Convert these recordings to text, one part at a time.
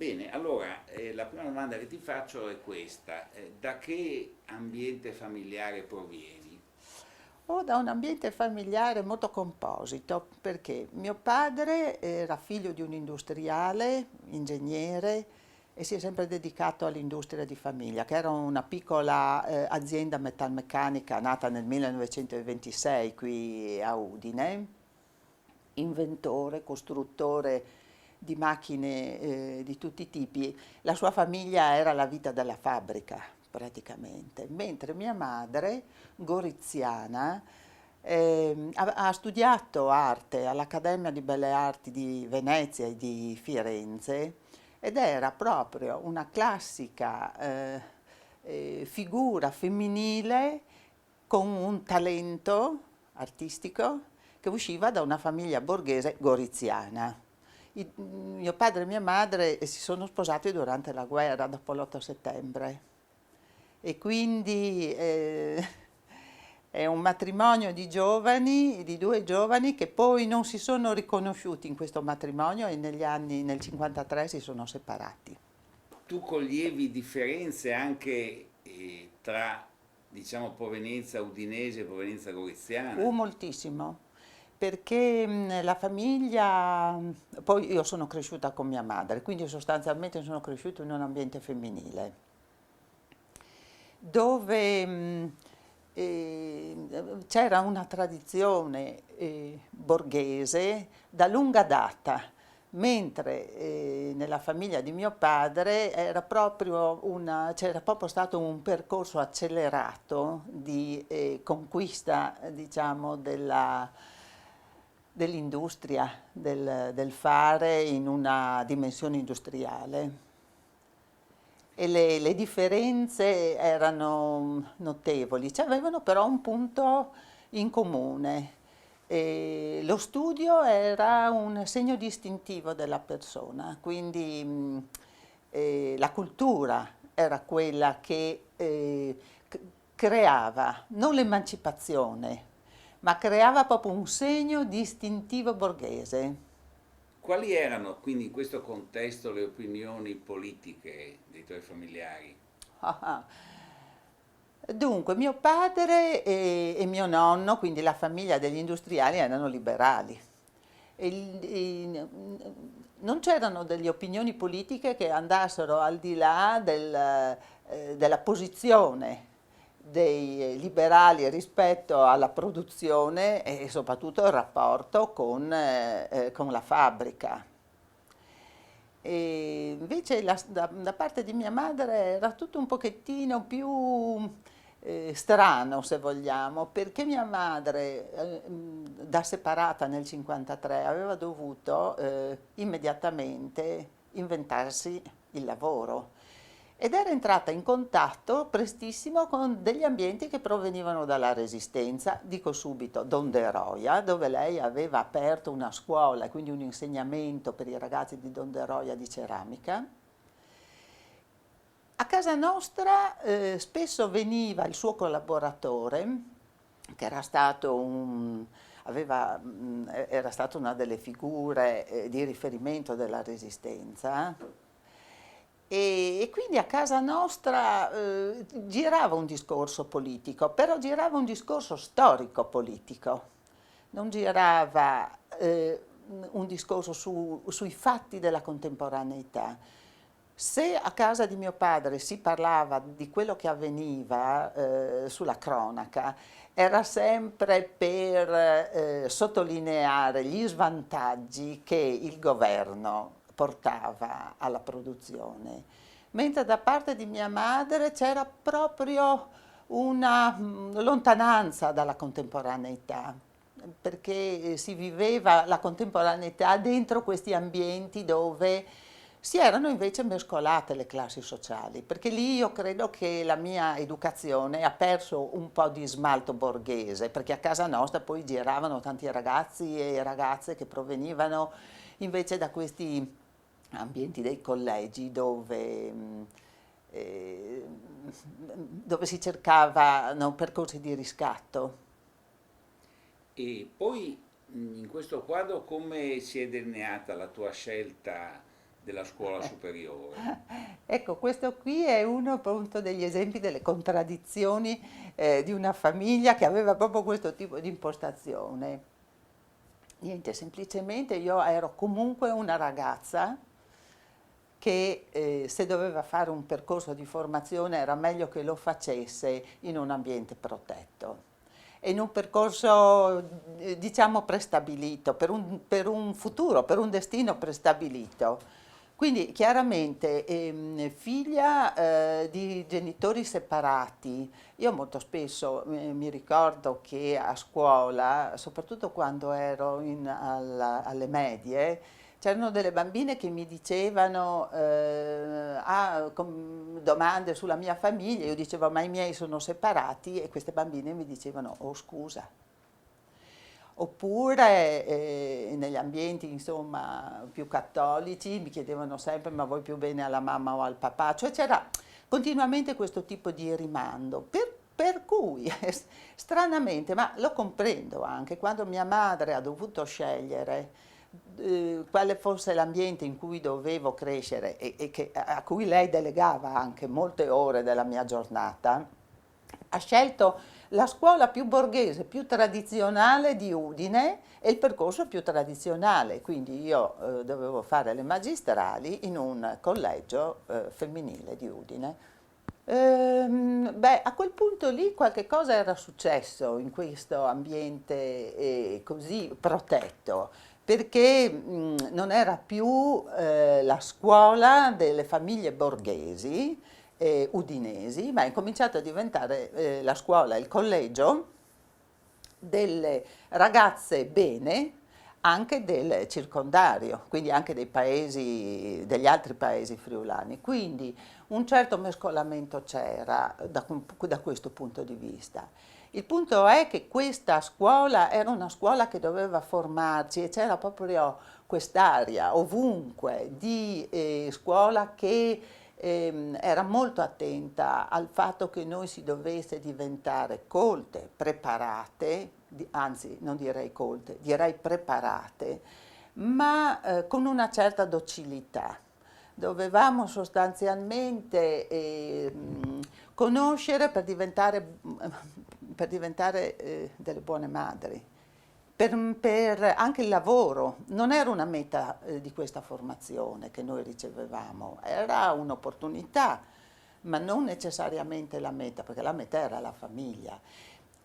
Bene, allora la prima domanda che ti faccio è questa: da che ambiente familiare provieni? O da un ambiente familiare molto composito, perché mio padre era figlio di un industriale, ingegnere, e si è sempre dedicato all'industria di famiglia, che era una piccola azienda metalmeccanica nata nel 1926 qui a Udine, inventore, costruttore di macchine di tutti i tipi. La sua famiglia era la vita della fabbrica praticamente, mentre mia madre, goriziana, ha studiato arte all'Accademia di Belle Arti di Venezia e di Firenze ed era proprio una classica figura femminile con un talento artistico che usciva da una famiglia borghese goriziana. Mio padre e mia madre si sono sposati durante la guerra, dopo l'8 settembre. E quindi è un matrimonio di giovani, di due giovani che poi non si sono riconosciuti in questo matrimonio e negli anni, nel 53 si sono separati. Tu coglievi differenze anche tra, diciamo, provenienza udinese e provenienza goriziana? Moltissimo, perché la famiglia, poi io sono cresciuta con mia madre, quindi sostanzialmente sono cresciuta in un ambiente femminile, dove c'era una tradizione borghese da lunga data, mentre nella famiglia di mio padre c'era proprio stato un percorso accelerato di conquista, diciamo, dell'industria, del fare in una dimensione industriale. E le differenze erano notevoli, cioè, avevano però un punto in comune. Lo studio era un segno distintivo della persona, quindi la cultura era quella che creava non l'emancipazione, ma creava proprio un segno distintivo borghese. Quali erano quindi in questo contesto le opinioni politiche dei tuoi familiari? Ah, ah. Dunque, mio padre e mio nonno, quindi la famiglia degli industriali, erano liberali. E non c'erano delle opinioni politiche che andassero al di là della posizione dei liberali rispetto alla produzione e soprattutto il rapporto con la fabbrica. E invece da parte di mia madre era tutto un pochettino più strano, se vogliamo, perché mia madre, da separata nel 1953, aveva dovuto immediatamente inventarsi il lavoro ed era entrata in contatto prestissimo con degli ambienti che provenivano dalla Resistenza, dico subito Donderoia, dove lei aveva aperto una scuola e quindi un insegnamento per i ragazzi di Donderoia di ceramica. A casa nostra spesso veniva il suo collaboratore, che era stato una delle figure di riferimento della Resistenza, e quindi a casa nostra girava un discorso politico, però girava un discorso storico-politico, non girava un discorso sui fatti della contemporaneità. Se a casa di mio padre si parlava di quello che avveniva sulla cronaca, era sempre per sottolineare gli svantaggi che il governo portava alla produzione, mentre da parte di mia madre c'era proprio una lontananza dalla contemporaneità, perché si viveva la contemporaneità dentro questi ambienti dove si erano invece mescolate le classi sociali, perché lì io credo che la mia educazione ha perso un po' di smalto borghese, perché a casa nostra poi giravano tanti ragazzi e ragazze che provenivano invece da questi ambienti dei collegi eh, dove si cercavano percorsi di riscatto. E poi in questo quadro come si è delineata la tua scelta della scuola superiore. Ecco, questo qui è uno appunto degli esempi delle contraddizioni di una famiglia che aveva proprio questo tipo di impostazione. Niente, semplicemente io ero comunque una ragazza che se doveva fare un percorso di formazione era meglio che lo facesse in un ambiente protetto e in un percorso diciamo prestabilito, per un futuro, per un destino prestabilito. Quindi chiaramente figlia di genitori separati, io molto spesso mi ricordo che a scuola, soprattutto quando ero alle medie, c'erano delle bambine che mi dicevano domande sulla mia famiglia, io dicevo ma i miei sono separati e queste bambine mi dicevano oh scusa. Oppure negli ambienti insomma più cattolici mi chiedevano sempre ma vuoi più bene alla mamma o al papà? Cioè c'era continuamente questo tipo di rimando. Per cui stranamente, ma lo comprendo anche, quando mia madre ha dovuto scegliere quale fosse l'ambiente in cui dovevo crescere a cui lei delegava anche molte ore della mia giornata, ha scelto la scuola più borghese, più tradizionale di Udine e il percorso più tradizionale, quindi io dovevo fare le magistrali in un collegio femminile di Udine. Beh, a quel punto lì qualche cosa era successo in questo ambiente così protetto, perché non era più la scuola delle famiglie borghesi udinesi, ma è cominciato a diventare la scuola, il collegio delle ragazze bene anche del circondario, quindi anche dei paesi, degli altri paesi friulani. Quindi un certo mescolamento c'era da questo punto di vista. Il punto è che questa scuola era una scuola che doveva formarci e c'era proprio quest'aria ovunque di scuola che era molto attenta al fatto che noi si dovesse diventare colte, preparate, anzi non direi colte, direi preparate, ma con una certa docilità. Dovevamo sostanzialmente conoscere per diventare delle buone madri. Per anche il lavoro, non era una meta di questa formazione che noi ricevevamo, era un'opportunità, ma non necessariamente la meta, perché la meta era la famiglia.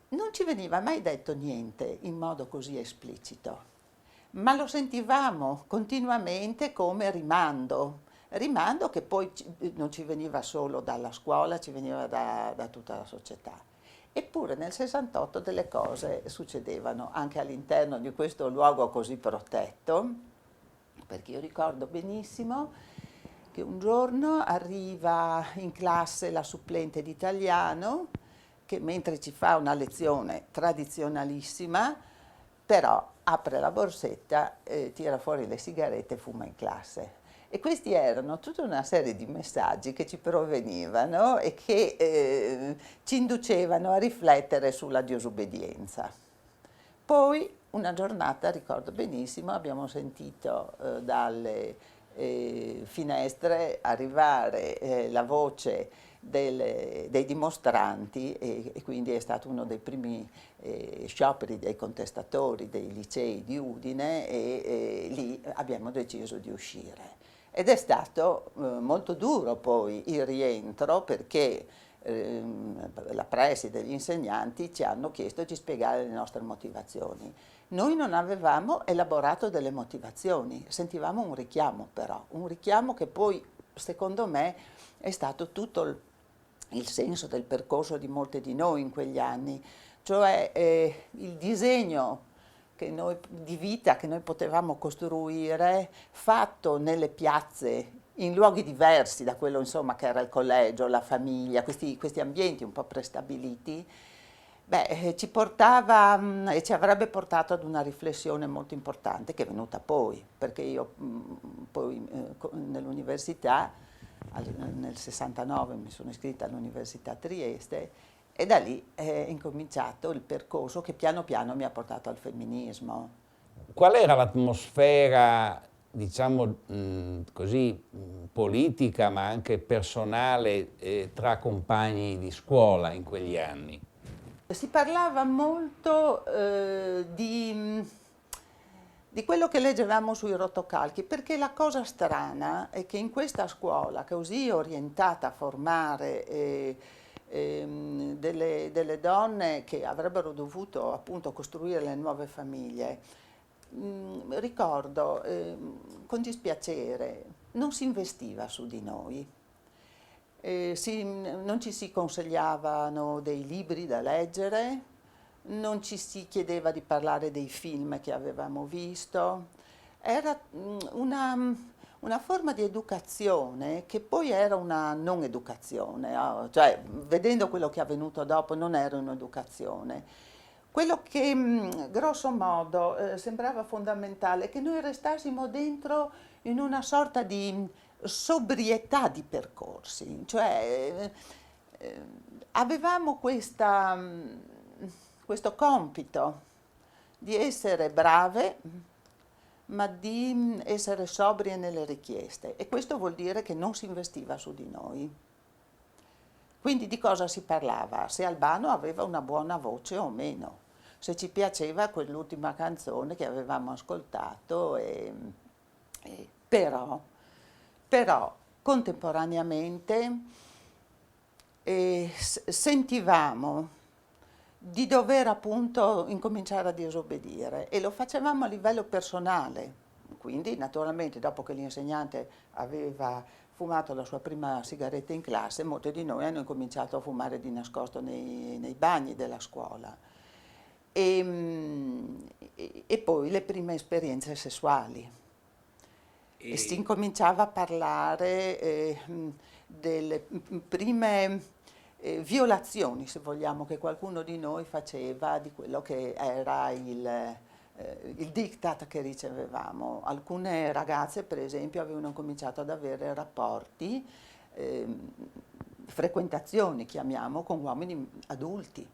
Non ci veniva mai detto niente in modo così esplicito, ma lo sentivamo continuamente come rimando che poi non ci veniva solo dalla scuola, ci veniva da tutta la società. Eppure nel 68 delle cose succedevano anche all'interno di questo luogo così protetto, perché io ricordo benissimo che un giorno arriva in classe la supplente di italiano che mentre ci fa una lezione tradizionalissima, però apre la borsetta, tira fuori le sigarette e fuma in classe. E questi erano tutta una serie di messaggi che ci provenivano e che ci inducevano a riflettere sulla disobbedienza. Poi una giornata, ricordo benissimo, abbiamo sentito dalle finestre arrivare la voce dei dimostranti e quindi è stato uno dei primi scioperi dei contestatori dei licei di Udine e lì abbiamo deciso di uscire. Ed è stato molto duro poi il rientro perché la preside e gli insegnanti ci hanno chiesto di spiegare le nostre motivazioni. Noi non avevamo elaborato delle motivazioni, sentivamo un richiamo però, un richiamo che poi secondo me è stato tutto il senso del percorso di molte di noi in quegli anni, cioè il disegno di vita che noi potevamo costruire fatto nelle piazze, in luoghi diversi da quello insomma che era il collegio, la famiglia, questi ambienti un po' prestabiliti, ci portava e ci avrebbe portato ad una riflessione molto importante che è venuta poi, perché io poi nell'università, nel 69 mi sono iscritta all'Università Trieste e da lì è incominciato il percorso che piano piano mi ha portato al femminismo. Qual era l'atmosfera diciamo così, politica ma anche personale tra compagni di scuola in quegli anni? Si parlava molto di quello che leggevamo sui rotocalchi, perché la cosa strana è che in questa scuola, così orientata a formare delle donne che avrebbero dovuto appunto costruire le nuove famiglie, ricordo con dispiacere, non si investiva su di noi. Non ci si consigliavano dei libri da leggere, non ci si chiedeva di parlare dei film che avevamo visto. Era una forma di educazione che poi era una non educazione, cioè vedendo quello che è avvenuto dopo non era un'educazione. Quello che grosso modo sembrava fondamentale è che noi restassimo dentro in una sorta di sobrietà di percorsi, cioè avevamo questo compito di essere brave, ma di essere sobrie nelle richieste, e questo vuol dire che non si investiva su di noi. Quindi di cosa si parlava? Se Albano aveva una buona voce o meno, se ci piaceva quell'ultima canzone che avevamo ascoltato, però contemporaneamente sentivamo di dover appunto incominciare a disobbedire, e lo facevamo a livello personale. Quindi naturalmente dopo che l'insegnante aveva fumato la sua prima sigaretta in classe, molti di noi hanno incominciato a fumare di nascosto nei bagni della scuola. E poi le prime esperienze sessuali. E si incominciava a parlare delle prime violazioni, se vogliamo, che qualcuno di noi faceva di quello che era il diktat che ricevevamo. Alcune ragazze, per esempio, avevano cominciato ad avere rapporti, frequentazioni, chiamiamo, con uomini adulti.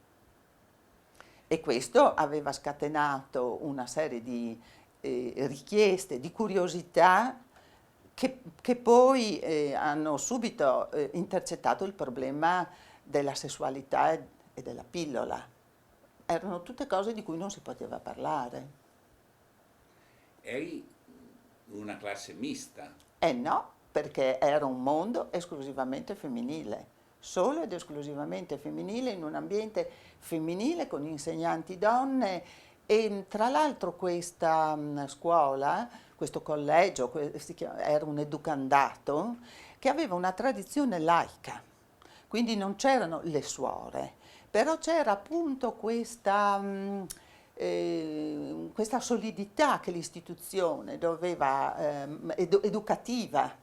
E questo aveva scatenato una serie di richieste, di curiosità che poi hanno subito intercettato il problema della sessualità e della pillola. Erano tutte cose di cui non si poteva parlare. Eri una classe mista? No, perché era un mondo esclusivamente femminile, solo ed esclusivamente femminile, in un ambiente femminile con insegnanti donne. E tra l'altro questa scuola, questo collegio, era un educandato che aveva una tradizione laica, quindi non c'erano le suore, però c'era appunto questa solidità che l'istituzione doveva, educativa,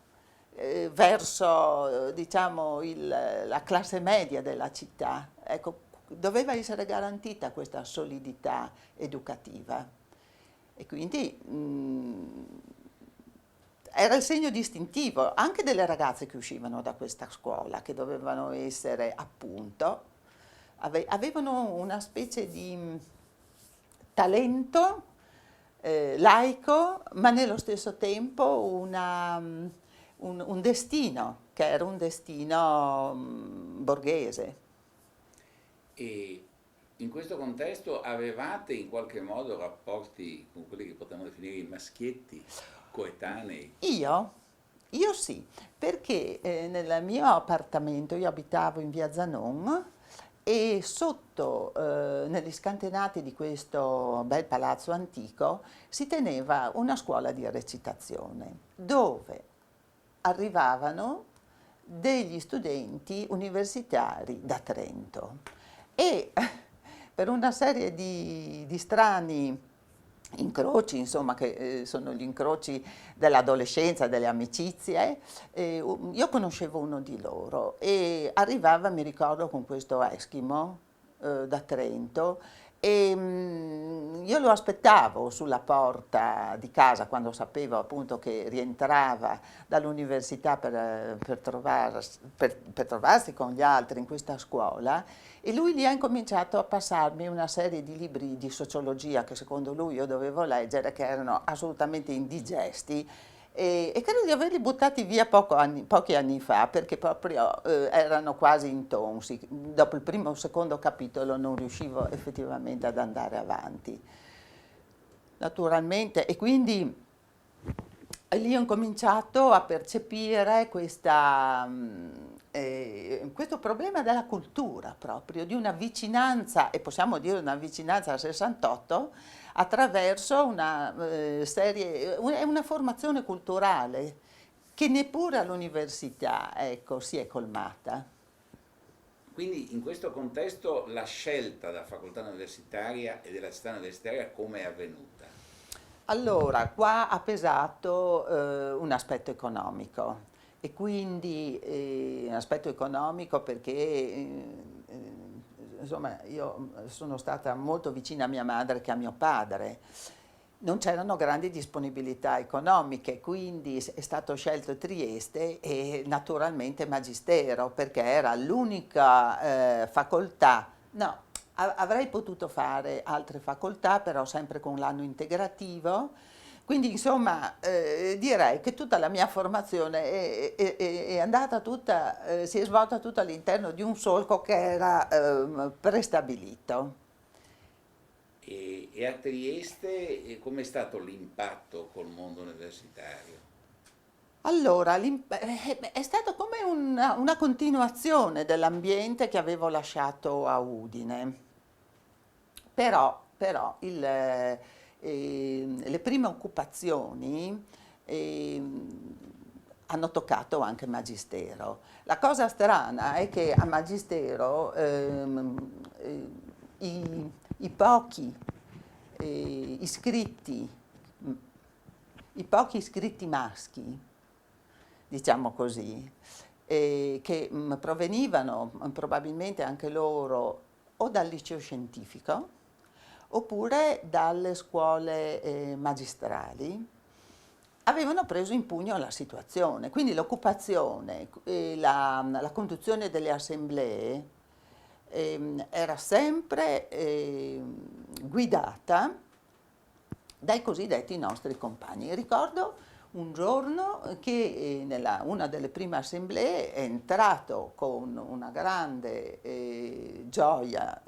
verso diciamo la classe media della città. Ecco, doveva essere garantita questa solidità educativa, e quindi era il segno distintivo anche delle ragazze che uscivano da questa scuola, che dovevano essere appunto, avevano una specie di talento laico, ma nello stesso tempo un destino, che era un destino borghese. E in questo contesto avevate in qualche modo rapporti con quelli che potremmo definire i maschietti coetanei? Io sì, perché nel mio appartamento, io abitavo in via Zanon, e sotto, negli scantenati di questo bel palazzo antico, si teneva una scuola di recitazione, dove arrivavano degli studenti universitari da Trento. E per una serie di strani incroci, insomma, che sono gli incroci dell'adolescenza, delle amicizie, io conoscevo uno di loro, e arrivava, mi ricordo, con questo eschimo da Trento, E io lo aspettavo sulla porta di casa quando sapevo appunto che rientrava dall'università per trovarsi con gli altri in questa scuola, e lui lì ha incominciato a passarmi una serie di libri di sociologia che secondo lui io dovevo leggere, che erano assolutamente indigesti, e credo di averli buttati via pochi anni fa, perché proprio erano quasi intonsi. Dopo il primo o secondo capitolo non riuscivo effettivamente ad andare avanti. Naturalmente, e quindi lì ho incominciato a percepire questo problema della cultura proprio, di una vicinanza, e possiamo dire una vicinanza al 68, attraverso una formazione culturale che neppure all'università, ecco, si è colmata. Quindi in questo contesto la scelta della facoltà universitaria e della città universitaria come è avvenuta? Allora, qua ha pesato un aspetto economico, e quindi un aspetto economico perché insomma io sono stata molto vicina a mia madre che a mio padre. Non c'erano grandi disponibilità economiche, quindi è stato scelto Trieste e naturalmente Magistero, perché era l'unica facoltà. No, avrei potuto fare altre facoltà, però sempre con l'anno integrativo. Quindi insomma direi che tutta la mia formazione è andata tutta, si è svolta tutta all'interno di un solco che era prestabilito. E a Trieste com'è stato l'impatto col mondo universitario? Allora, è stato come una continuazione dell'ambiente che avevo lasciato a Udine, però le prime occupazioni hanno toccato anche Magistero. La cosa strana è che a Magistero i pochi iscritti, i pochi iscritti maschi, diciamo così, che provenivano probabilmente anche loro o dal liceo scientifico oppure dalle scuole magistrali, avevano preso in pugno la situazione. Quindi l'occupazione, la conduzione delle assemblee era sempre guidata dai cosiddetti nostri compagni. Ricordo un giorno che nella una delle prime assemblee è entrato con una grande gioia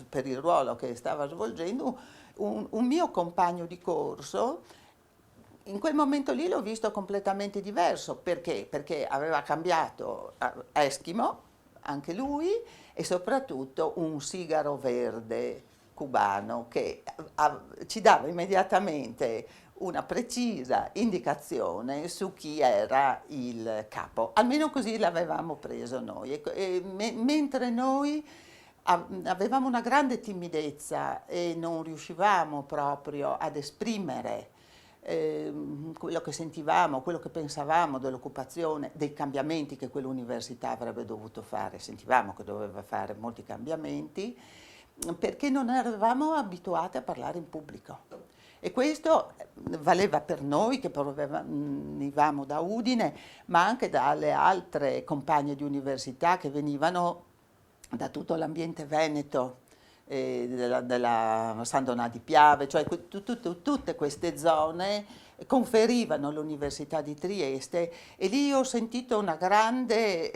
per il ruolo che stava svolgendo un mio compagno di corso. In quel momento lì l'ho visto completamente diverso, perché? Perché aveva cambiato Eschimo, anche lui, e soprattutto un sigaro verde cubano che ci dava immediatamente una precisa indicazione su chi era il capo, almeno così l'avevamo preso noi. Mentre noi avevamo una grande timidezza e non riuscivamo proprio ad esprimere quello che sentivamo, quello che pensavamo dell'occupazione, dei cambiamenti che quell'università avrebbe dovuto fare. Sentivamo che doveva fare molti cambiamenti perché non eravamo abituati a parlare in pubblico. E questo valeva per noi che provenivamo da Udine, ma anche dalle altre compagne di università che venivano da tutto l'ambiente veneto, della San Donà di Piave, cioè tutte queste zone conferivano all'Università di Trieste, e lì ho sentito una grande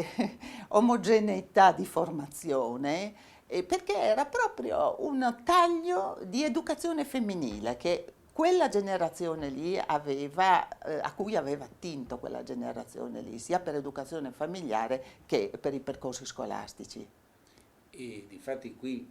omogeneità di formazione, perché era proprio un taglio di educazione femminile che quella generazione lì aveva, a cui aveva attinto quella generazione lì, sia per educazione familiare che per i percorsi scolastici. E difatti qui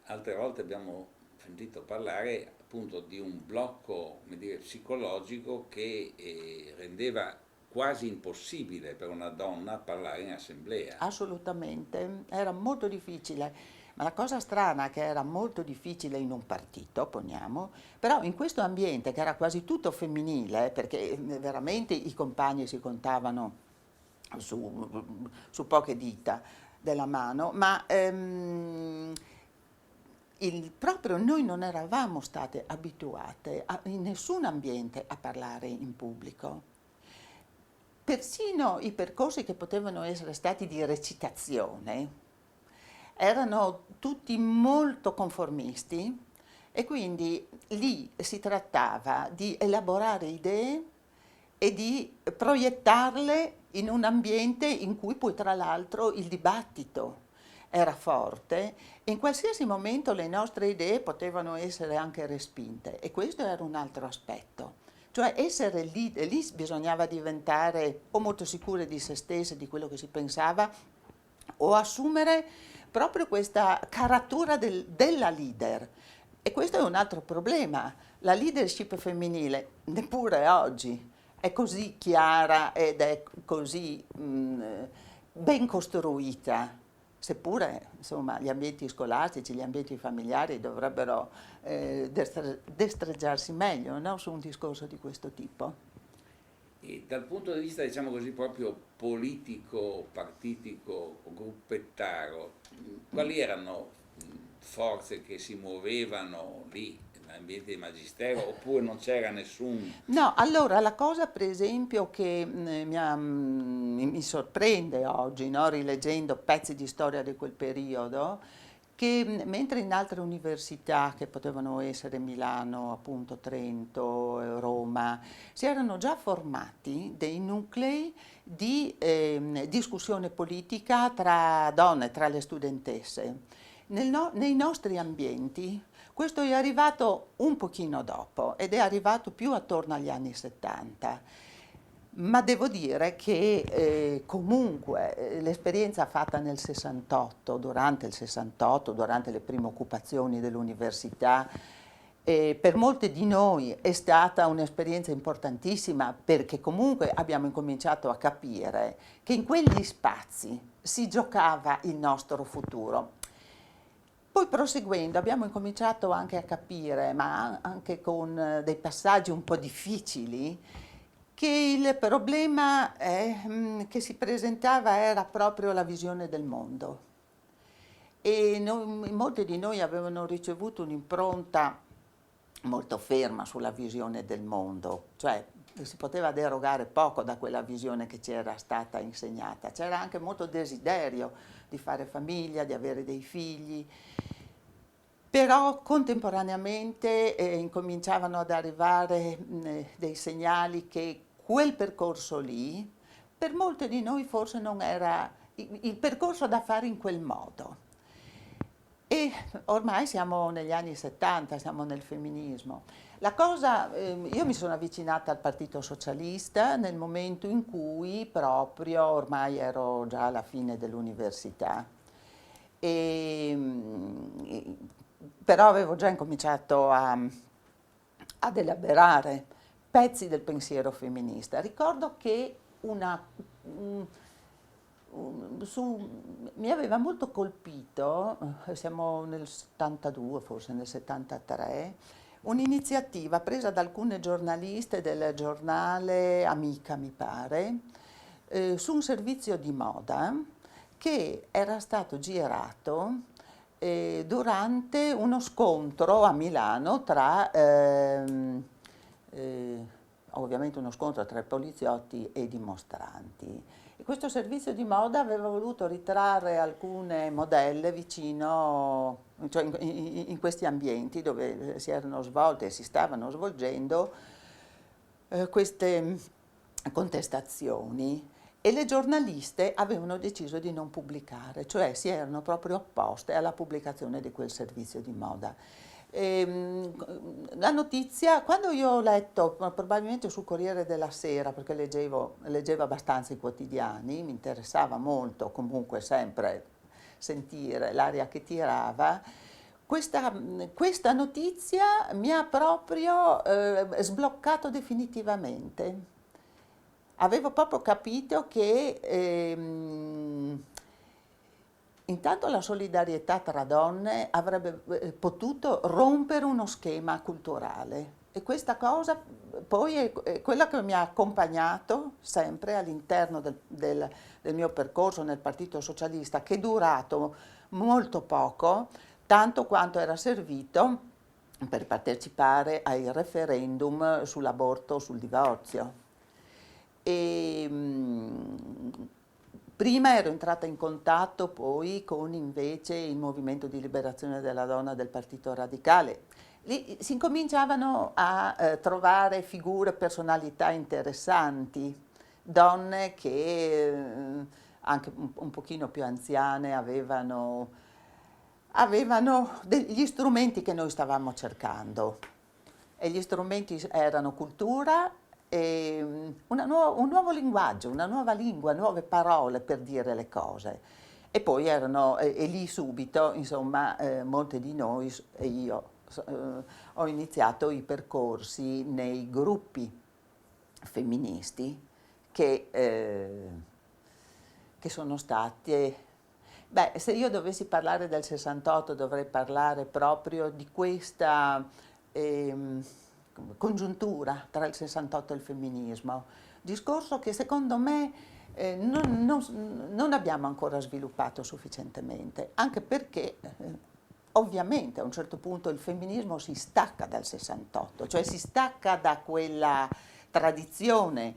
altre volte abbiamo sentito parlare appunto di un blocco, come dire, psicologico che rendeva quasi impossibile per una donna parlare in assemblea. Assolutamente, era molto difficile, ma la cosa strana è che era molto difficile in un partito, poniamo, però in questo ambiente che era quasi tutto femminile, perché veramente i compagni si contavano su poche dita della mano, ma proprio noi non eravamo state abituate in nessun ambiente a parlare in pubblico. Persino i percorsi che potevano essere stati di recitazione erano tutti molto conformisti e quindi lì si trattava di elaborare idee e di proiettarle in un ambiente in cui poi tra l'altro il dibattito era forte e in qualsiasi momento le nostre idee potevano essere anche respinte e questo era un altro aspetto. Cioè essere lì bisognava diventare o molto sicure di se stesse, di quello che si pensava, o assumere proprio questa caratura della leader. E questo è un altro problema. La leadership femminile, neppure oggi, è così chiara ed è così ben costruita, seppure insomma, gli ambienti scolastici, gli ambienti familiari dovrebbero destreggiarsi meglio, no? Su un discorso di questo tipo. E dal punto di vista, diciamo così, proprio politico, partitico, gruppettaro, quali erano forze che si muovevano lì nell'ambiente di magistero oppure non c'era nessun... No, allora la cosa per esempio che mi sorprende oggi, no, rileggendo pezzi di storia di quel periodo, che mentre in altre università che potevano essere Milano, appunto Trento, Roma, si erano già formati dei nuclei di discussione politica tra donne, tra le studentesse. Nei nostri ambienti questo è arrivato un pochino dopo ed è arrivato più attorno agli anni 70. Ma devo dire che comunque l'esperienza fatta nel 68, durante le prime occupazioni dell'università, per molte di noi è stata un'esperienza importantissima perché comunque abbiamo incominciato a capire che in quegli spazi si giocava il nostro futuro. Poi proseguendo abbiamo incominciato anche a capire, ma anche con dei passaggi un po' difficili, che il problema che si presentava era proprio la visione del mondo e molti di noi avevano ricevuto un'impronta molto ferma sulla visione del mondo, cioè si poteva derogare poco da quella visione che ci era stata insegnata, c'era anche molto desiderio di fare famiglia, di avere dei figli. Però contemporaneamente incominciavano ad arrivare dei segnali che quel percorso lì, per molte di noi forse non era il percorso da fare in quel modo. E ormai siamo negli anni 70, siamo nel femminismo. La cosa, io mi sono avvicinata al Partito Socialista nel momento in cui proprio ormai ero già alla fine dell'università. Però avevo già incominciato ad elaborare pezzi del pensiero femminista. Ricordo che mi aveva molto colpito, siamo nel 72, forse nel 73, un'iniziativa presa da alcune giornaliste del giornale Amica, mi pare, su un servizio di moda che era stato girato durante uno scontro a Milano tra, ovviamente uno scontro tra i poliziotti e i dimostranti. E questo servizio di moda aveva voluto ritrarre alcune modelle vicino, cioè in questi ambienti dove si erano svolte e si stavano svolgendo queste contestazioni. E le giornaliste avevano deciso di non pubblicare, cioè si erano proprio opposte alla pubblicazione di quel servizio di moda. La notizia, quando io ho letto, probabilmente sul Corriere della Sera, perché leggevo abbastanza i quotidiani, mi interessava molto comunque sempre sentire l'aria che tirava, questa notizia mi ha proprio sbloccato definitivamente. Avevo proprio capito che intanto la solidarietà tra donne avrebbe potuto rompere uno schema culturale e questa cosa poi è quella che mi ha accompagnato sempre all'interno del mio percorso nel Partito Socialista, che è durato molto poco, tanto quanto era servito per partecipare ai referendum sull'aborto o sul divorzio. E, prima ero entrata in contatto poi con invece il Movimento di Liberazione della Donna del Partito Radicale. Lì si incominciavano a trovare figure, personalità interessanti, donne che anche un pochino più anziane avevano degli strumenti che noi stavamo cercando. E gli strumenti erano cultura e un nuovo linguaggio, una nuova lingua, nuove parole per dire le cose. E poi erano, e lì subito, insomma, molte di noi, e io, ho iniziato i percorsi nei gruppi femministi che sono stati... Beh, se io dovessi parlare del 68 dovrei parlare proprio di questa congiuntura tra il 68 e il femminismo, discorso che secondo me non abbiamo ancora sviluppato sufficientemente, anche perché ovviamente a un certo punto il femminismo si stacca dal 68, cioè si stacca da quella tradizione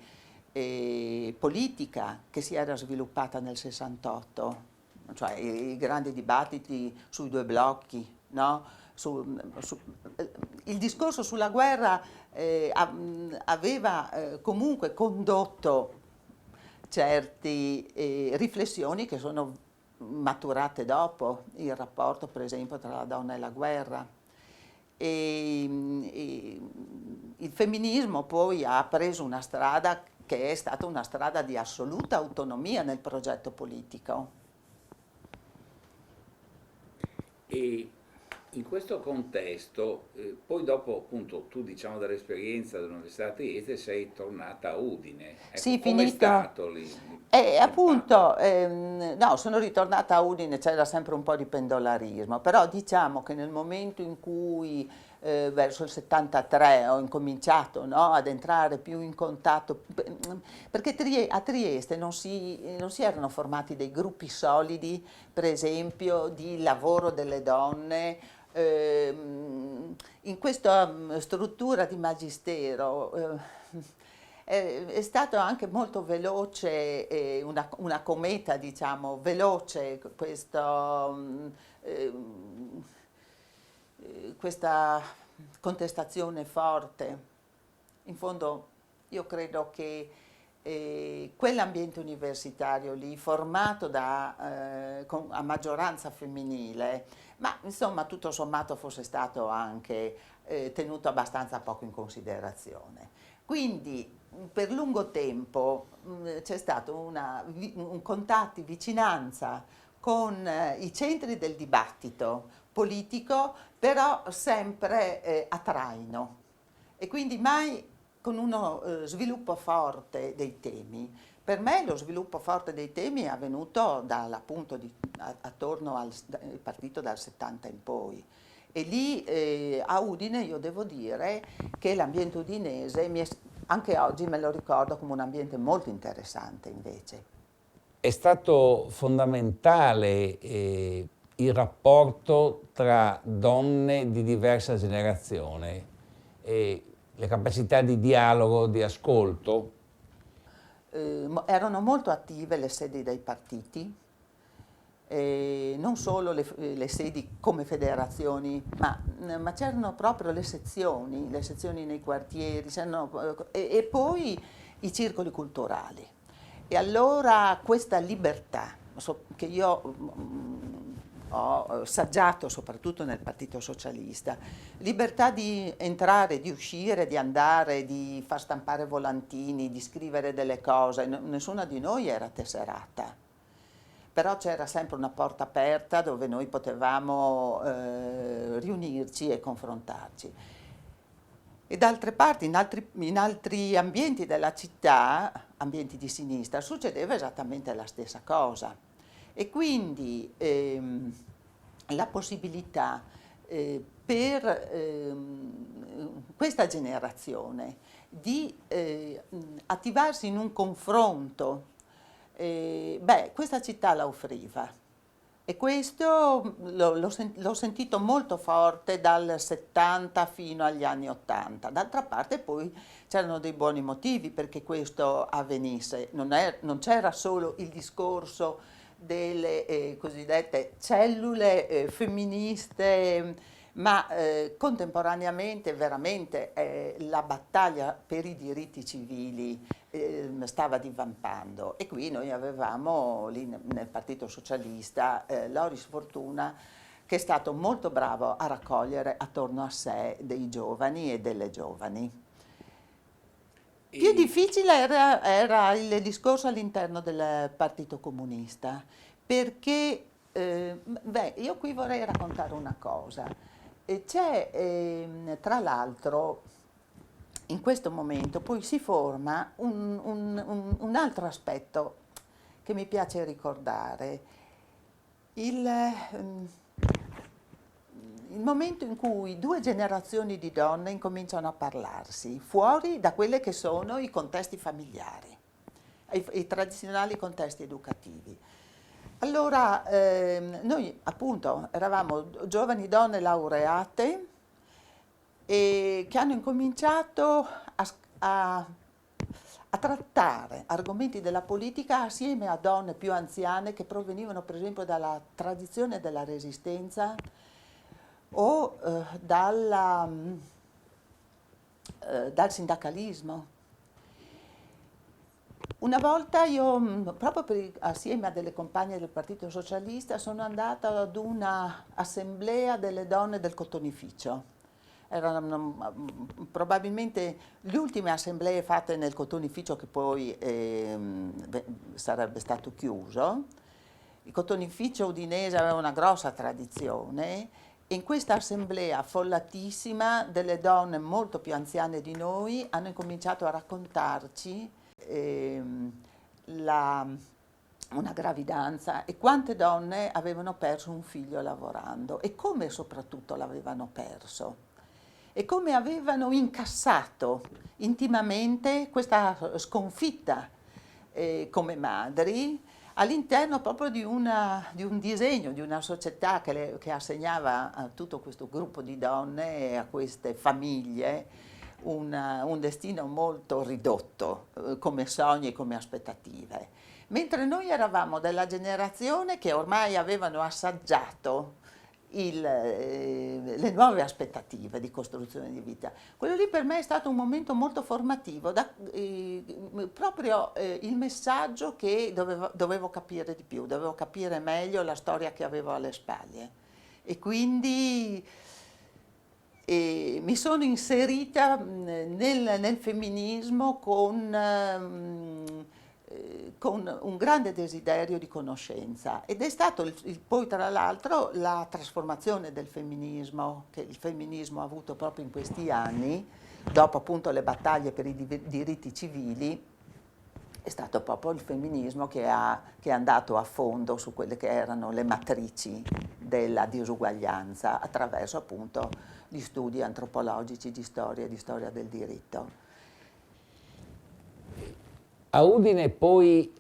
politica che si era sviluppata nel 68, cioè i grandi dibattiti sui due blocchi, no? Il discorso sulla guerra aveva comunque condotto certe riflessioni che sono maturate dopo, il rapporto per esempio tra la donna e la guerra. E il femminismo poi ha preso una strada che è stata una strada di assoluta autonomia nel progetto politico. E in questo contesto, poi dopo appunto tu diciamo dall'esperienza dell'Università di Trieste sei tornata a Udine. Ecco, Sì, com'è finito. stato lì? Appunto, no, sono ritornata a Udine, c'era sempre un po' di pendolarismo, però diciamo che nel momento in cui verso il 73 ho incominciato, no, ad entrare più in contatto, perché a Trieste non si erano formati dei gruppi solidi, per esempio, di lavoro delle donne. In questa struttura di magistero è stato anche molto veloce, una cometa, diciamo, veloce questa contestazione forte. In fondo io credo che quell'ambiente universitario lì, formato a maggioranza femminile, ma insomma tutto sommato fosse stato anche tenuto abbastanza poco in considerazione. Quindi per lungo tempo c'è stato un contatti, vicinanza con i centri del dibattito politico, però sempre a traino, e quindi mai con uno sviluppo forte dei temi. Per me lo sviluppo forte dei temi è avvenuto appunto attorno al partito dal 70 in poi. E lì a Udine io devo dire che l'ambiente udinese anche oggi me lo ricordo come un ambiente molto interessante invece. È stato fondamentale il rapporto tra donne di diversa generazione, le capacità di dialogo, di ascolto. Erano molto attive le sedi dei partiti, non solo le sedi come federazioni, ma c'erano proprio le sezioni nei quartieri, e poi i circoli culturali. E allora questa libertà che io ho saggiato soprattutto nel Partito Socialista, libertà di entrare, di uscire, di andare, di far stampare volantini, di scrivere delle cose, nessuna di noi era tesserata. Però c'era sempre una porta aperta dove noi potevamo riunirci e confrontarci. E d'altre parti, in altri ambienti della città, ambienti di sinistra, succedeva esattamente la stessa cosa. E quindi la possibilità per questa generazione di attivarsi in un confronto, questa città la offriva. E questo l'ho sentito molto forte dal 70 fino agli anni 80. D'altra parte poi c'erano dei buoni motivi perché questo avvenisse. Non c'era solo il discorso delle cosiddette cellule femministe, ma contemporaneamente veramente la battaglia per i diritti civili stava divampando, e qui noi avevamo lì nel Partito Socialista Loris Fortuna, che è stato molto bravo a raccogliere attorno a sé dei giovani e delle giovani. Più difficile era il discorso all'interno del Partito Comunista, perché io qui vorrei raccontare una cosa. C'è tra l'altro in questo momento poi si forma un altro aspetto che mi piace ricordare, il momento in cui due generazioni di donne incominciano a parlarsi fuori da quelli che sono i contesti familiari, i tradizionali contesti educativi. Allora, noi appunto eravamo giovani donne laureate e che hanno incominciato a trattare argomenti della politica assieme a donne più anziane che provenivano per esempio dalla tradizione della resistenza o dal sindacalismo. Una volta io, proprio assieme a delle compagne del Partito Socialista, sono andata ad una assemblea delle donne del cotonificio. Erano probabilmente le ultime assemblee fatte nel cotonificio che poi sarebbe stato chiuso. Il cotonificio udinese aveva una grossa tradizione e in questa assemblea affollatissima delle donne molto più anziane di noi hanno incominciato a raccontarci una gravidanza e quante donne avevano perso un figlio lavorando e come soprattutto l'avevano perso e come avevano incassato intimamente questa sconfitta come madri all'interno proprio di un disegno, di una società che assegnava a tutto questo gruppo di donne e a queste famiglie un destino molto ridotto come sogni e come aspettative. Mentre noi eravamo della generazione che ormai avevano assaggiato le nuove aspettative di costruzione di vita. Quello lì per me è stato un momento molto formativo, proprio il messaggio che dovevo capire di più, dovevo capire meglio la storia che avevo alle spalle. E quindi mi sono inserita nel femminismo con un grande desiderio di conoscenza ed è stato poi tra l'altro la trasformazione del femminismo che il femminismo ha avuto proprio in questi anni, dopo appunto le battaglie per i diritti civili, è stato proprio il femminismo che è andato a fondo su quelle che erano le matrici della disuguaglianza attraverso appunto gli studi antropologici di storia del diritto. A Udine poi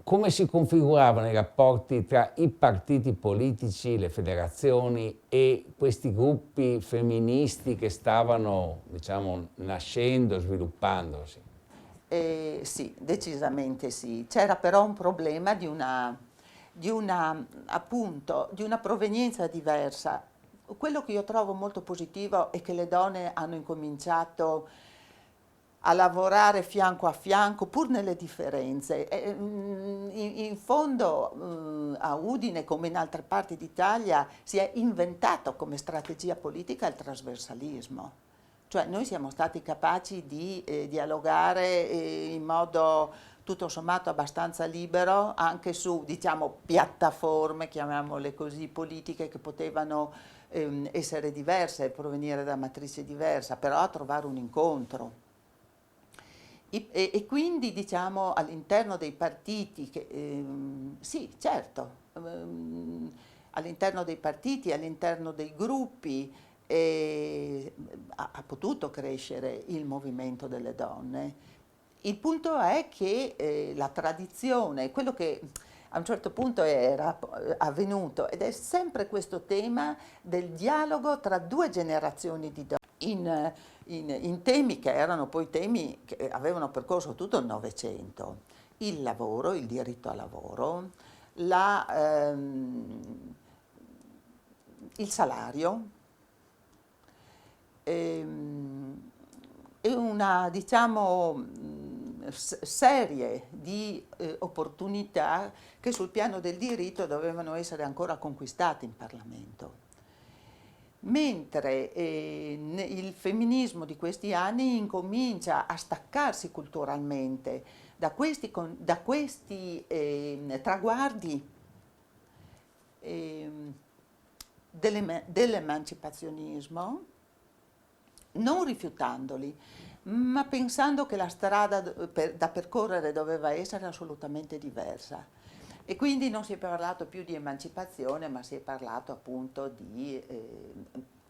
come si configuravano i rapporti tra i partiti politici, le federazioni e questi gruppi femministi che stavano, diciamo, nascendo, sviluppandosi? Sì, decisamente sì. C'era però un problema di una provenienza diversa. Quello che io trovo molto positivo è che le donne hanno incominciato a lavorare fianco a fianco, pur nelle differenze. In fondo a Udine, come in altre parti d'Italia, si è inventato come strategia politica il trasversalismo. Cioè noi siamo stati capaci di dialogare in modo tutto sommato abbastanza libero, anche su, diciamo, piattaforme, chiamiamole così, politiche che potevano essere diverse, provenire da matrice diversa, però a trovare un incontro. E quindi diciamo all'interno dei partiti, sì certo, all'interno dei partiti, all'interno dei gruppi ha potuto crescere il movimento delle donne. Il punto è che la tradizione, quello che a un certo punto era avvenuto, ed è sempre questo tema del dialogo tra due generazioni di donne in temi che erano poi temi che avevano percorso tutto il Novecento: il lavoro, il diritto al lavoro, il salario, e una, diciamo, serie di opportunità che sul piano del diritto dovevano essere ancora conquistate in Parlamento. Mentre il femminismo di questi anni incomincia a staccarsi culturalmente da questi traguardi dell'emancipazionismo, non rifiutandoli, ma pensando che la strada da percorrere doveva essere assolutamente diversa. E quindi non si è parlato più di emancipazione, ma si è parlato appunto di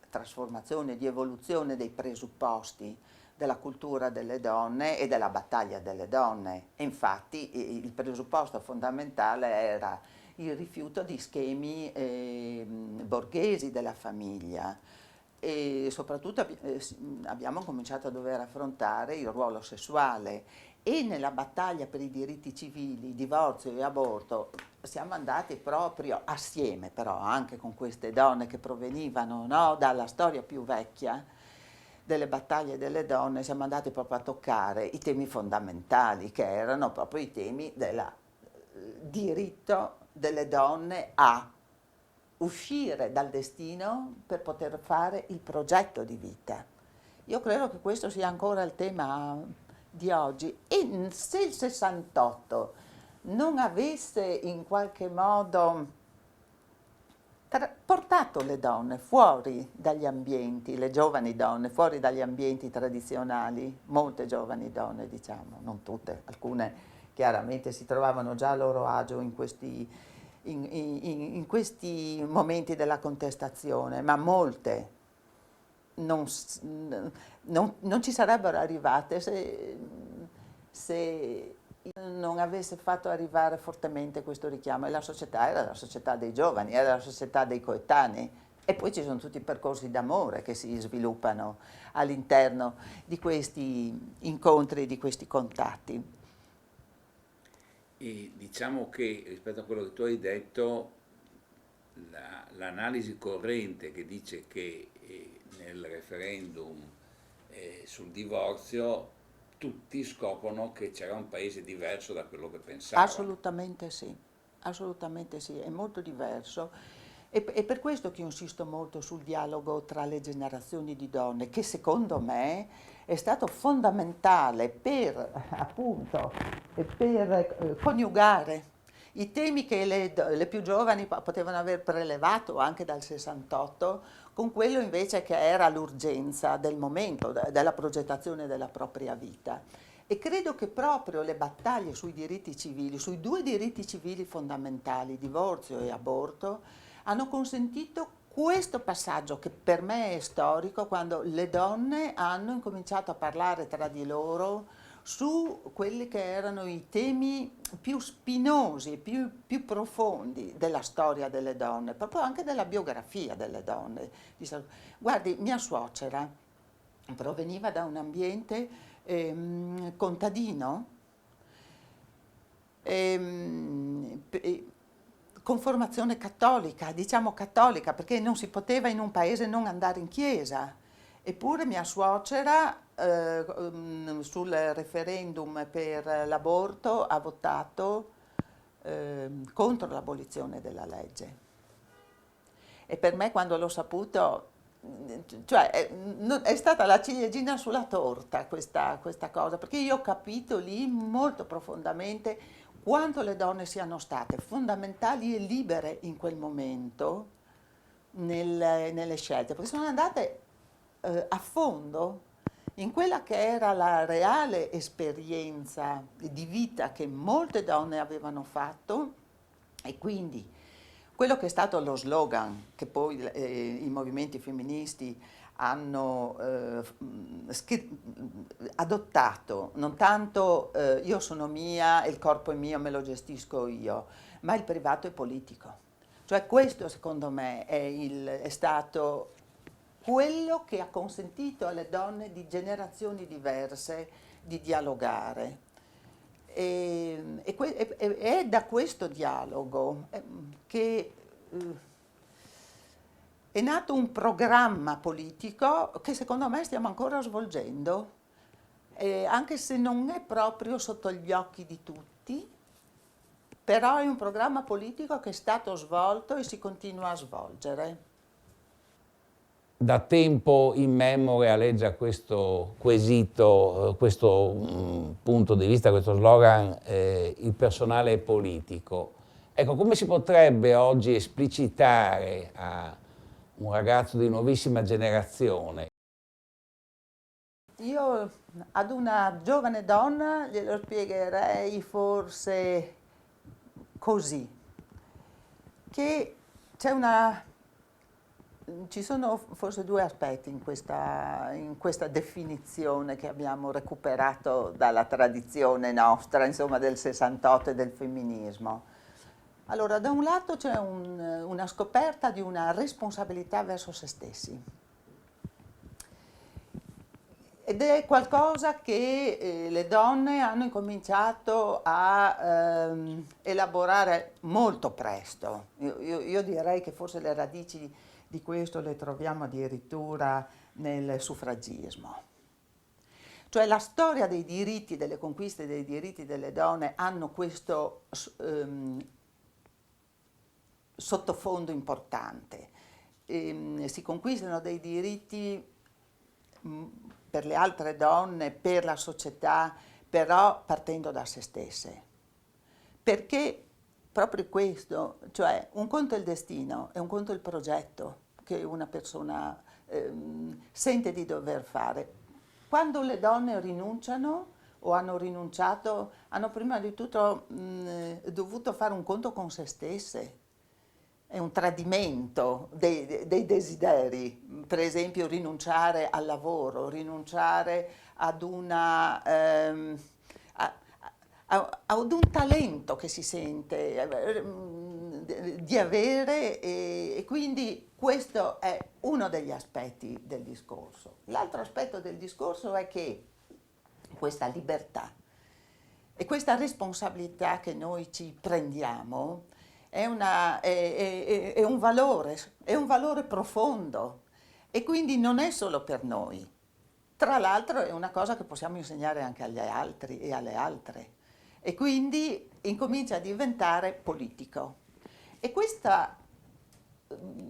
trasformazione, di evoluzione dei presupposti della cultura delle donne e della battaglia delle donne. E infatti il presupposto fondamentale era il rifiuto di schemi borghesi della famiglia. E soprattutto abbiamo cominciato a dover affrontare il ruolo sessuale, e nella battaglia per i diritti civili, divorzio e aborto, siamo andati proprio assieme, però anche con queste donne che provenivano, no, dalla storia più vecchia delle battaglie delle donne, siamo andati proprio a toccare i temi fondamentali, che erano proprio i temi del diritto delle donne a uscire dal destino per poter fare il progetto di vita. Io credo che questo sia ancora il tema di oggi, e se il 68 non avesse in qualche modo portato le donne fuori dagli ambienti, le giovani donne fuori dagli ambienti tradizionali, molte giovani donne, diciamo, non tutte, alcune chiaramente si trovavano già a loro agio in questi momenti della contestazione, ma molte non ci sarebbero arrivate se non avesse fatto arrivare fortemente questo richiamo. E la società era la società dei giovani, era la società dei coetanei, e poi ci sono tutti i percorsi d'amore che si sviluppano all'interno di questi incontri, di questi contatti. E diciamo che rispetto a quello che tu hai detto, l'analisi corrente che dice che nel referendum sul divorzio tutti scoprono che c'era un paese diverso da quello che pensavano. Assolutamente sì, è molto diverso. E per questo che io insisto molto sul dialogo tra le generazioni di donne, che secondo me è stato fondamentale per, appunto, per coniugare i temi che le più giovani potevano aver prelevato anche dal 68, con quello invece che era l'urgenza del momento, della progettazione della propria vita. E credo che proprio le battaglie sui diritti civili, sui due diritti civili fondamentali, divorzio e aborto, hanno consentito questo passaggio che per me è storico, quando le donne hanno incominciato a parlare tra di loro su quelli che erano i temi più spinosi, più profondi della storia delle donne, proprio anche della biografia delle donne. Guardi, mia suocera proveniva da un ambiente contadino, con formazione cattolica, diciamo cattolica, perché non si poteva in un paese non andare in chiesa. Eppure mia suocera sul referendum per l'aborto ha votato contro l'abolizione della legge. E per me, quando l'ho saputo, cioè è stata la ciliegina sulla torta questa cosa, perché io ho capito lì molto profondamente quanto le donne siano state fondamentali e libere in quel momento nelle scelte, perché sono andate a fondo in quella che era la reale esperienza di vita che molte donne avevano fatto, e quindi quello che è stato lo slogan che poi i movimenti femministi hanno adottato, non tanto io sono mia e il corpo è mio, me lo gestisco io, ma il privato è politico. Cioè questo secondo me è stato quello che ha consentito alle donne di generazioni diverse di dialogare. È da questo dialogo che è nato un programma politico che secondo me stiamo ancora svolgendo, anche se non è proprio sotto gli occhi di tutti, però è un programma politico che è stato svolto e si continua a svolgere. Da tempo immemore aleggia questo quesito, questo punto di vista, questo slogan, il personale politico. Ecco, come si potrebbe oggi esplicitare a un ragazzo di nuovissima generazione? Io ad una giovane donna glielo spiegherei forse così, che ci sono forse due aspetti in questa definizione che abbiamo recuperato dalla tradizione nostra, insomma, del 68 e del femminismo. Allora, da un lato c'è una scoperta di una responsabilità verso se stessi. Ed è qualcosa che le donne hanno incominciato a elaborare molto presto. Io direi che forse le radici di questo le troviamo addirittura nel suffragismo. Cioè la storia dei diritti, delle conquiste dei diritti delle donne hanno questo sottofondo importante. Si conquistano dei diritti per le altre donne, per la società, però partendo da se stesse. Perché proprio questo, cioè un conto è il destino e un conto è il progetto che una persona sente di dover fare. Quando le donne rinunciano o hanno rinunciato, hanno prima di tutto dovuto fare un conto con se stesse. È un tradimento dei desideri, per esempio rinunciare al lavoro, rinunciare ad ad un talento che si sente di avere e quindi questo è uno degli aspetti del discorso. L'altro aspetto del discorso è che questa libertà e questa responsabilità che noi ci prendiamo è un valore profondo e quindi non è solo per noi. Tra l'altro è una cosa che possiamo insegnare anche agli altri e alle altre e quindi incomincia a diventare politico. E questo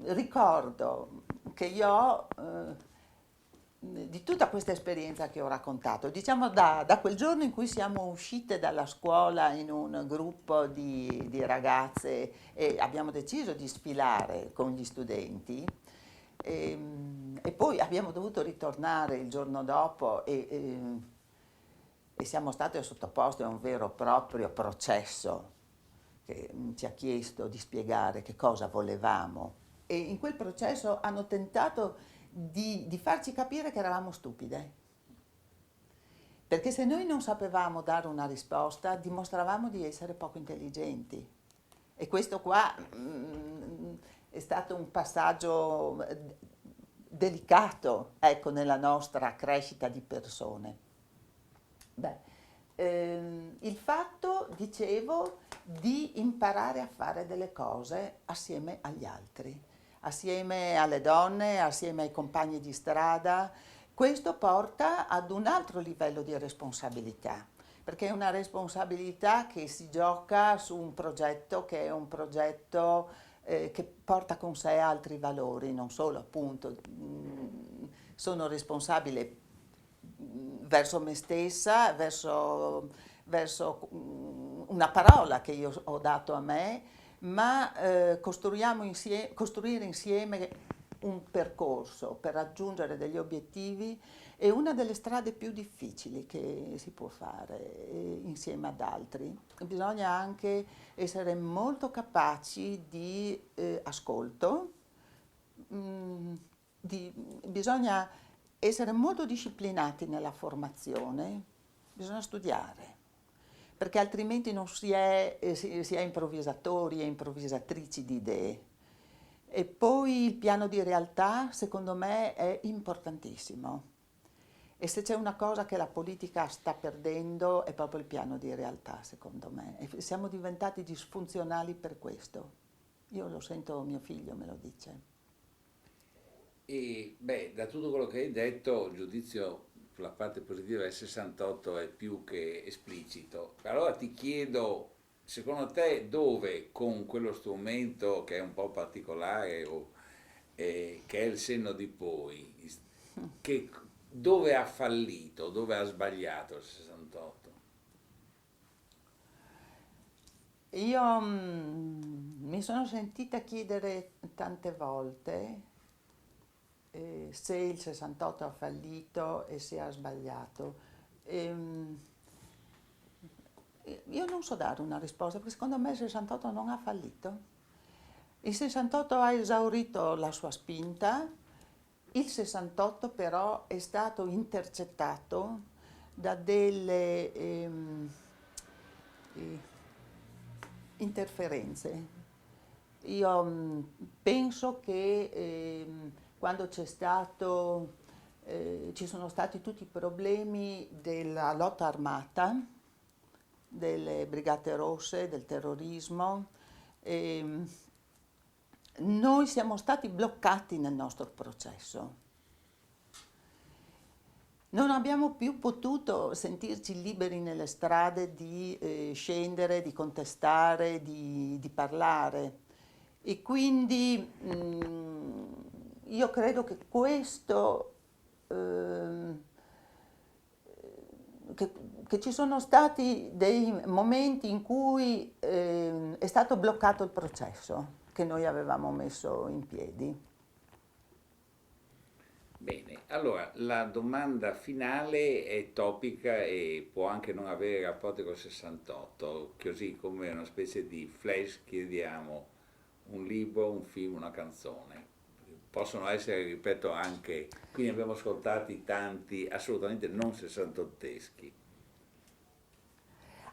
ricordo che io ho di tutta questa esperienza che ho raccontato, diciamo da quel giorno in cui siamo uscite dalla scuola in un gruppo di ragazze e abbiamo deciso di sfilare con gli studenti e poi abbiamo dovuto ritornare il giorno dopo e siamo state sottoposte a un vero e proprio processo che ci ha chiesto di spiegare che cosa volevamo e in quel processo hanno tentato di farci capire che eravamo stupide. Perché se noi non sapevamo dare una risposta, dimostravamo di essere poco intelligenti. E questo qua è stato un passaggio delicato, ecco, nella nostra crescita di persone. Il fatto, dicevo, di imparare a fare delle cose assieme agli altri, assieme alle donne, assieme ai compagni di strada. Questo porta ad un altro livello di responsabilità, perché è una responsabilità che si gioca su un progetto che è un progetto che porta con sé altri valori, non solo appunto sono responsabile verso me stessa, verso una parola che io ho dato a me, ma costruire insieme un percorso per raggiungere degli obiettivi è una delle strade più difficili che si può fare insieme ad altri. Bisogna anche essere molto capaci di ascolto, bisogna essere molto disciplinati nella formazione, bisogna studiare, perché altrimenti non si è, si è improvvisatori e improvvisatrici di idee. E poi il piano di realtà, secondo me, è importantissimo. E se c'è una cosa che la politica sta perdendo è proprio il piano di realtà, secondo me. E siamo diventati disfunzionali per questo. Io lo sento, mio figlio me lo dice. E beh, da tutto quello che hai detto, il giudizio sulla parte positiva del 68 è più che esplicito. Allora ti chiedo, secondo te, dove con quello strumento che è un po' particolare che è il senno di poi, che, dove ha fallito, dove ha sbagliato il 68? Io mi sono sentita chiedere tante volte se il 68 ha fallito e se ha sbagliato. Ehm, io non so dare una risposta, perché secondo me il 68 non ha fallito. Il 68 ha esaurito la sua spinta, il 68 però è stato intercettato da delle interferenze. Io penso che quando ci sono stati tutti i problemi della lotta armata, delle Brigate Rosse, del terrorismo, noi siamo stati bloccati nel nostro processo. Non abbiamo più potuto sentirci liberi nelle strade di scendere, di contestare, di parlare. E quindi io credo che questo, che ci sono stati dei momenti in cui è stato bloccato il processo che noi avevamo messo in piedi. Bene, allora la domanda finale è topica e può anche non avere rapporti col 68, così come una specie di flash chiediamo un libro, un film, una canzone. Possono essere, ripeto, anche, quindi abbiamo ascoltati tanti assolutamente non sessantotteschi.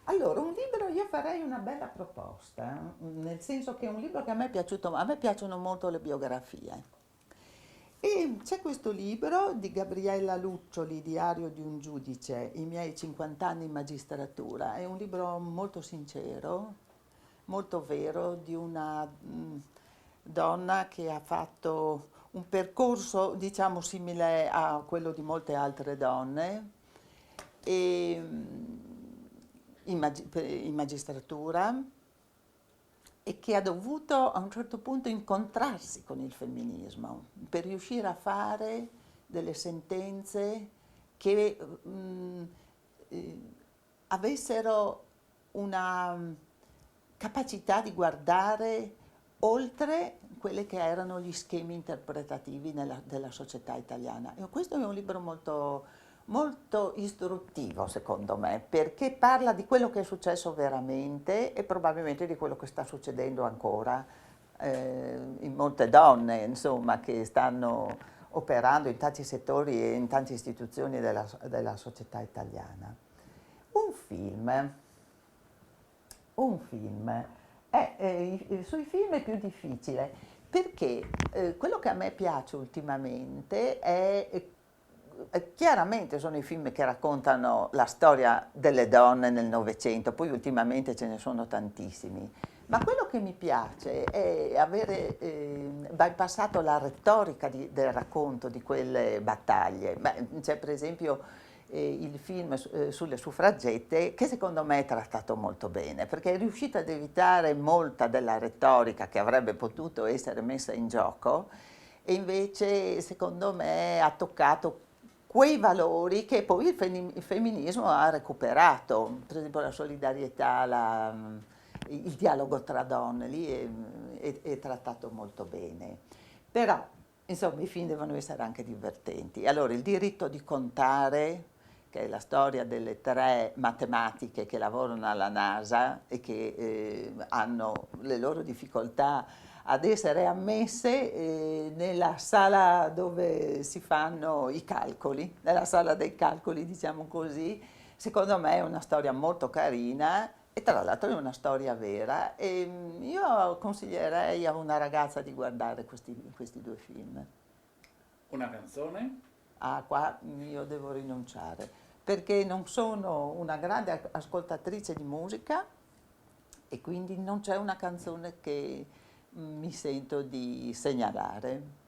Allora, un libro, io farei una bella proposta, nel senso che è un libro che a me è piaciuto, a me piacciono molto le biografie. E c'è questo libro di Gabriella Luccioli, Diario di un giudice, i miei 50 anni in magistratura. È un libro molto sincero, molto vero, di una donna che ha fatto un percorso, diciamo, simile a quello di molte altre donne e, in magistratura, e che ha dovuto a un certo punto incontrarsi con il femminismo per riuscire a fare delle sentenze che avessero una capacità di guardare oltre quelli che erano gli schemi interpretativi della società italiana. E questo è un libro molto istruttivo, secondo me, perché parla di quello che è successo veramente e probabilmente di quello che sta succedendo ancora in molte donne, insomma, che stanno operando in tanti settori e in tante istituzioni della società italiana. Un film. Sui film è più difficile, perché quello che a me piace ultimamente chiaramente sono i film che raccontano la storia delle donne nel Novecento, poi ultimamente ce ne sono tantissimi, ma quello che mi piace è avere bypassato la retorica del racconto di quelle battaglie. Beh, c'è per esempio il film sulle suffragette, che secondo me è trattato molto bene, perché è riuscito ad evitare molta della retorica che avrebbe potuto essere messa in gioco, e invece secondo me ha toccato quei valori che poi il femminismo ha recuperato, per esempio la solidarietà, il dialogo tra donne, lì è trattato molto bene. Però, insomma, i film devono essere anche divertenti. Allora, Il diritto di contare, che è la storia delle 3 matematiche che lavorano alla NASA e che hanno le loro difficoltà ad essere ammesse nella sala dove si fanno i calcoli, nella sala dei calcoli, diciamo così, Secondo me è una storia molto carina e tra l'altro è una storia vera e io consiglierei a una ragazza di guardare questi due film. Una canzone? Ah, qua io devo rinunciare perché non sono una grande ascoltatrice di musica e quindi non c'è una canzone che mi sento di segnalare.